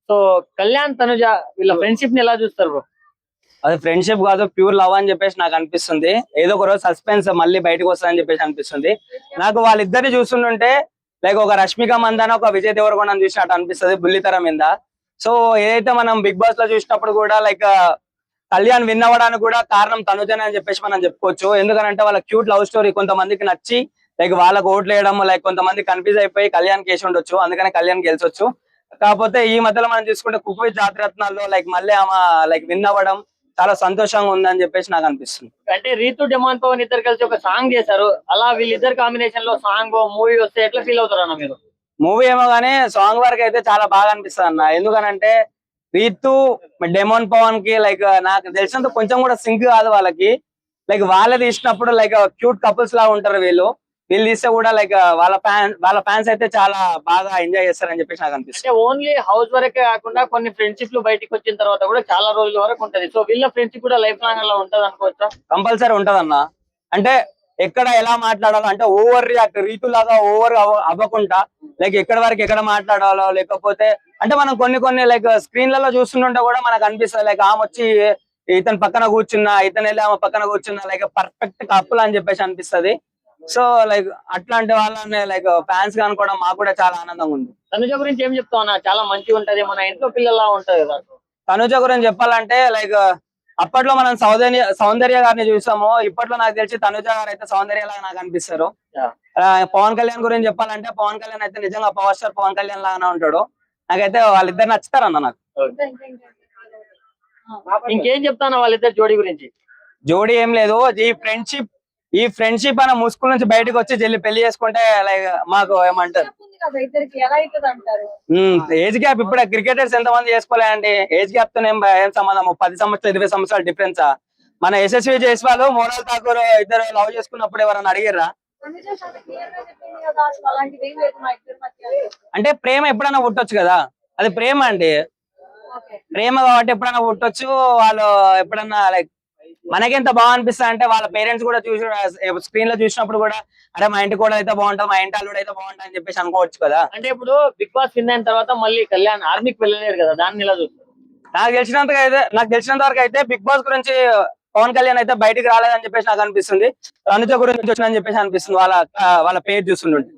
So Kalyan Tanuja వీళ్ళ friendship ని ఎలా చూస్తారు బ్రో? అది ఫ్రెండ్షిప్ కాదు, ప్యూర్ లవ్ అని చెప్పేసి నాకు అనిపిస్తుంది. ఏదో ఒక రోజు సస్పెన్స్ మళ్ళీ బయటకు వస్తుందని చెప్పేసి అనిపిస్తుంది నాకు. వాళ్ళిద్దరిని చూస్తుంటే లైక్ ఒక రష్మిక మందాన, ఒక విజయ్ దేవరకొండని చూసినట్టు అనిపిస్తుంది బుల్లితెర మీద. సో ఏదైతే మనం బిగ్ బాస్ లో చూసినప్పుడు కూడా లైక్ కళ్యాణ్ విన్ అవ్వడానికి కూడా కారణం తనుజనే అని చెప్పేసి మనం చెప్పుకోవచ్చు. ఎందుకంటే వాళ్ళ క్యూట్ లవ్ స్టోరీ కొంతమందికి నచ్చి లైక్ వాళ్ళకు ఓట్లు వేయడం, లైక్ కొంతమంది కన్ఫ్యూజ్ అయిపోయి కళ్యాణ్ కేసు ఉండొచ్చు, అందుకనే కళ్యాణ్ గెలిచొచ్చు. కాకపోతే ఈ మధ్యలో మనం చూసుకుంటే కుక్ విత్ జాతిరత్నాల్లో లైక్ మళ్ళీ ఆమె లైక్ విన్ అవ్వడం చాలా సంతోషంగా ఉందని చెప్పేసి నాకు అనిపిస్తుంది. అంటే రీతు డిమాండ్ పవన్ ఇద్దరు కలిసి ఒక సాంగ్ చేశారు. అలా వీళ్ళిద్దరు కాంబినేషన్ లో సాంగ్ మూవీ వస్తే ఎట్లా ఫీల్ అవుతారు అన్న మీరు? మూవీ ఏమో గానీ సాంగ్ వరకు అయితే చాలా బాగా అనిపిస్తుంది అన్న. ఎందుకనంటే రీతు డెమోన్ పవన్ కి లైక్ నాకు తెలిసినంత కొంచెం కూడా సింక్ కాదు వాళ్ళకి. లైక్ వాళ్ళే తీసినప్పుడు లైక్ క్యూట్ కపుల్స్ లా ఉంటారు వీళ్ళు. వీళ్ళు తీస్తే కూడా లైక్ వాళ్ళ ఫ్యాన్స్ అయితే చాలా బాగా ఎంజాయ్ చేస్తారని చెప్పేసి నాకు అనిపిస్తుంది. అంటే ఓన్లీ హౌస్ వరకే కాకుండా కొన్ని ఫ్రెండ్షిప్ లు బయటకు వచ్చిన తర్వాత కూడా చాలా రోజుల వరకు ఉంటది. సో వీళ్ళ ఫ్రెండ్షిప్ కూడా లైఫ్ లాంగ్ అలా ఉంటది అనుకోవచ్చా? కంపల్సరీ ఉంటదన్న. అంటే ఎక్కడ ఎలా మాట్లాడాలో, అంటే ఓవర్ రియాక్ట్ రీతు లాగా ఓవర్ అవ్వకుండా లైక్ ఎక్కడ వరకు ఎక్కడ మాట్లాడాలో, లేకపోతే అంటే మనం కొన్ని లైక్ స్క్రీన్లలో చూస్తుంటే కూడా మనకు అనిపిస్తుంది లైక్ ఆమె వచ్చి ఇతని పక్కన కూర్చున్నా, ఇతను వెళ్ళి ఆమె పక్కన కూర్చున్నా లైక్ పర్ఫెక్ట్ కపుల్ అని చెప్పేసి అనిపిస్తుంది. సో లైక్ అట్లాంటి వాళ్ళని లైక్ ఫ్యాన్స్ గా అనుకోవడం మాకు కూడా చాలా ఆనందంగా ఉంది. తనుజ గురించి ఏం చెప్తావు అన్న? చాలా మంచిగా ఉంటది, మన ఇంట్లో పిల్లలా ఉంటది కదా. తనుజ గురించి చెప్పాలంటే లైక్ అప్పట్లో మనం సౌందర్య గారిని చూసాము. ఇప్పట్లో నాకు తెలిసి తనుజ గారు అయితే సౌందర్య లాగా నాకు అనిపిస్తారు. పవన్ కళ్యాణ్ గురించి చెప్పాలంటే పవన్ కళ్యాణ్ అయితే నిజంగా పవర్ స్టార్ పవన్ కళ్యాణ్ లాగానే ఉంటాడు. నాకైతే వాళ్ళిద్దరు నచ్చుతారు అన్న నాకు. ఇంకేం చెప్తాను వాళ్ళిద్దరు జోడీ గురించి? జోడీ ఏం లేదు, ఈ ఫ్రెండ్షిప్ అన్న ముసుగుల నుంచి బయటకు వచ్చి చెల్లి పెళ్లి చేసుకుంటే లైక్ మాకు ఏమంటారు ఏజ్ గ్యాప్. ఇప్పుడు క్రికెటర్స్ ఎంతమంది చేసుకోలేండి, ఏజ్ గ్యాప్ తో ఏం సంబంధం? 10 సంవత్సరాలు 20 సంవత్సరాలు డిఫరెన్స్. మన యశస్వి జైస్వాల్ మోనాల్ ఠాకూర్ ఇద్దరు లవ్ చేసుకున్నప్పుడు ఎవరన్నా అడిగిర్రా? అంటే ప్రేమ ఎప్పుడైనా పుట్టొచ్చు కదా, అది ప్రేమ అండి. ప్రేమ కాబట్టి ఎప్పుడైనా పుట్టొచ్చు. వాళ్ళు ఎప్పుడన్నా లైక్ మనకెంత బాగా అనిపిస్తుంది అంటే వాళ్ళ పేరెంట్స్ కూడా చూసి స్క్రీన్ లో చూసినప్పుడు కూడా అరే మా ఇంటి కూడా అయితే బాగుంటుంది, మా ఇంటి అల్లుడు అయితే బాగుంటుంది అని చెప్పేసి అనుకోవచ్చు కదా. అంటే ఇప్పుడు బిగ్ బాస్ విన్ అయిన తర్వాత మళ్ళీ కళ్యాణ్ ఆర్మీకి వెళ్ళలేరు కదా, దాన్ని ఇలా చూస్తారు? నాకు తెలిసినంత వరకు అయితే బిగ్ బాస్ గురించి పవన్ కళ్యాణ్ అయితే బయటికి రాలేదని చెప్పేసి నాకు అనిపిస్తుంది. అనుజ గురించి వచ్చిందని చెప్పేసి అనిపిస్తుంది వాళ్ళ పేరు చూస్తుంటే.